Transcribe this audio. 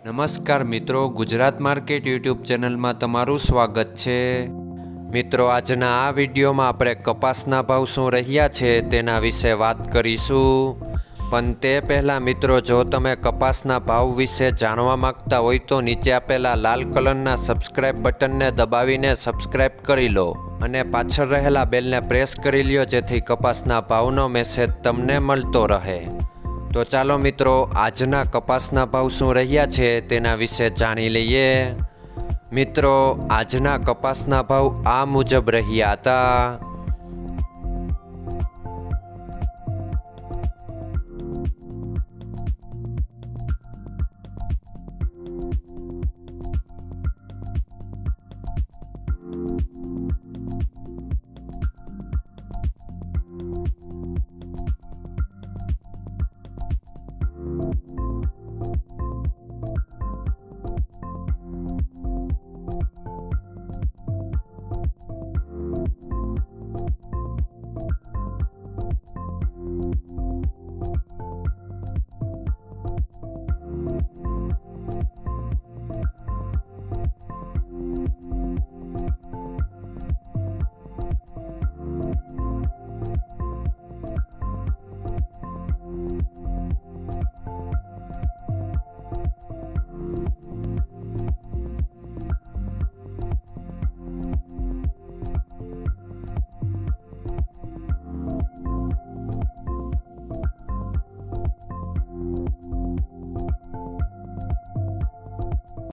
નમસ્કાર મિત્રો, Gujarat market YouTube ચેનલમાં તમારું સ્વાગત છે। મિત્રો, આજના આ વિડીયોમાં આપણે કપાસના ભાવ શું રહ્યા છે તેના વિશે વાત કરીશું। પણ તે પહેલાં મિત્રો, જો તમે કપાસના ભાવ વિશે જાણવા માંગતા હોય તો નીચે આપેલા લાલ કલરના સબસ્ક્રાઇબ બટનને દબાવીને સબસ્ક્રાઇબ કરી લો અને પાછળ રહેલા બેલને પ્રેસ કરી લ્યો, જેથી કપાસના ભાવનો મેસેજ તમને મળતો રહે। તો ચાલો મિત્રો, આજના કપાસના ભાવ શું રહ્યા છે તેના વિશે જાણી લઈએ। મિત્રો, આજના કપાસના ભાવ આ મુજબ રહ્યા હતા।